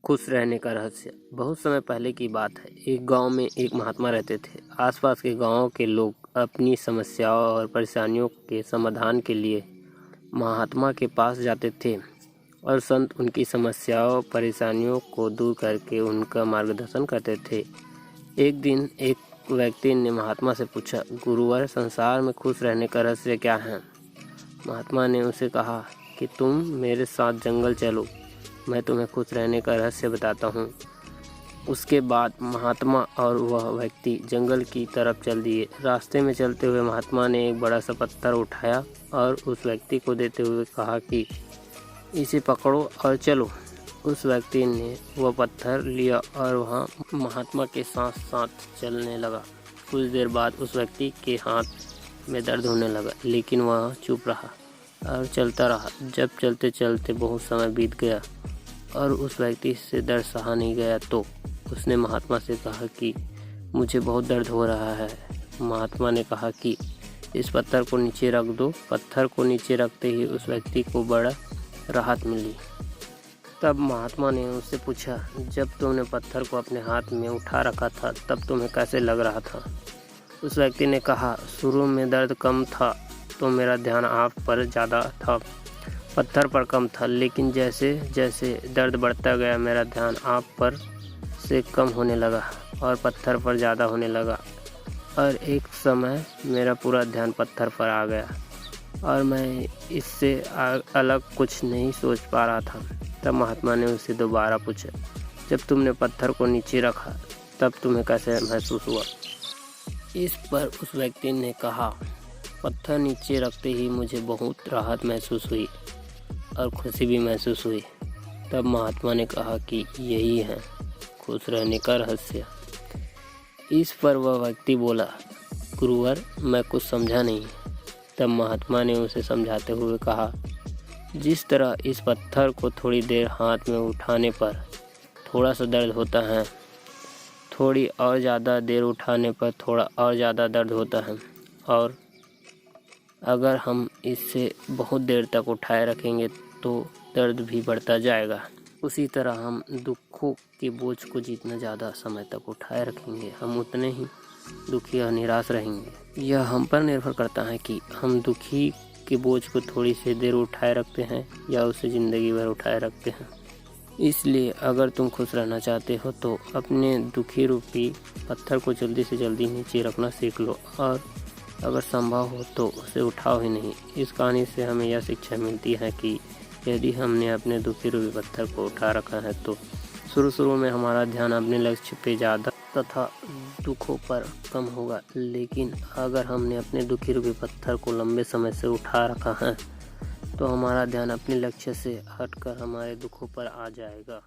खुश रहने का रहस्य। बहुत समय पहले की बात है। एक गांव में एक महात्मा रहते थे। आसपास के गांवों के लोग अपनी समस्याओं और परेशानियों के समाधान के लिए महात्मा के पास जाते थे और संत उनकी समस्याओं परेशानियों को दूर करके उनका मार्गदर्शन करते थे। एक दिन एक व्यक्ति ने महात्मा से पूछा, गुरुवर, संसार में खुश रहने का रहस्य क्या है? महात्मा ने उसे कहा कि तुम मेरे साथ जंगल चलो, मैं तुम्हें खुश रहने का रहस्य बताता हूँ। उसके बाद महात्मा और वह व्यक्ति जंगल की तरफ चल दिए। रास्ते में चलते हुए महात्मा ने एक बड़ा सा पत्थर उठाया और उस व्यक्ति को देते हुए कहा कि इसे पकड़ो और चलो। उस व्यक्ति ने वह पत्थर लिया और वहाँ महात्मा के साथ साथ चलने लगा। कुछ देर बाद उस व्यक्ति के हाथ में दर्द होने लगा, लेकिन वह चुप रहा और चलता रहा। जब चलते चलते बहुत समय बीत गया और उस व्यक्ति से दर्द सहा नहीं गया तो उसने महात्मा से कहा कि मुझे बहुत दर्द हो रहा है। महात्मा ने कहा कि इस पत्थर को नीचे रख दो। पत्थर को नीचे रखते ही उस व्यक्ति को बड़ा राहत मिली। तब महात्मा ने उससे पूछा, जब तुमने पत्थर को अपने हाथ में उठा रखा था तब तुम्हें कैसे लग रहा था? उस व्यक्ति ने कहा, शुरू में दर्द कम था तो मेरा ध्यान आप पर ज़्यादा था, पत्थर पर कम था, लेकिन जैसे जैसे दर्द बढ़ता गया मेरा ध्यान आप पर से कम होने लगा और पत्थर पर ज़्यादा होने लगा और एक समय मेरा पूरा ध्यान पत्थर पर आ गया और मैं इससे अलग कुछ नहीं सोच पा रहा था। तब महात्मा ने उससे दोबारा पूछा, जब तुमने पत्थर को नीचे रखा तब तुम्हें कैसे महसूस हुआ? इस पर उस व्यक्ति ने कहा, पत्थर नीचे रखते ही मुझे बहुत राहत महसूस हुई और खुशी भी महसूस हुई। तब महात्मा ने कहा कि यही है खुश रहने का रहस्य। इस पर वह व्यक्ति बोला, गुरुवर, मैं कुछ समझा नहीं। तब महात्मा ने उसे समझाते हुए कहा, जिस तरह इस पत्थर को थोड़ी देर हाथ में उठाने पर थोड़ा सा दर्द होता है, थोड़ी और ज़्यादा देर उठाने पर थोड़ा और ज़्यादा दर्द होता है, और अगर हम इससे बहुत देर तक उठाए रखेंगे तो दर्द भी बढ़ता जाएगा। उसी तरह हम दुखों के बोझ को जितना ज़्यादा समय तक उठाए रखेंगे हम उतने ही दुखी और निराश रहेंगे। यह हम पर निर्भर करता है कि हम दुखी के बोझ को थोड़ी सी देर उठाए रखते हैं या उसे ज़िंदगी भर उठाए रखते हैं। इसलिए अगर तुम खुश रहना चाहते हो तो अपने दुखी रूपी पत्थर को जल्दी से जल्दी नीचे रखना सीख लो और अगर संभव हो तो उसे उठाओ ही नहीं। इस कहानी से हमें यह शिक्षा मिलती है कि यदि हमने अपने दुखी रूपी पत्थर को उठा रखा है तो शुरू में हमारा ध्यान अपने लक्ष्य पे ज़्यादा तथा दुखों पर कम होगा, लेकिन अगर हमने अपने दुखी रूपी पत्थर को लंबे समय से उठा रखा है तो हमारा ध्यान अपने लक्ष्य से हटकर हमारे दुखों पर आ जाएगा।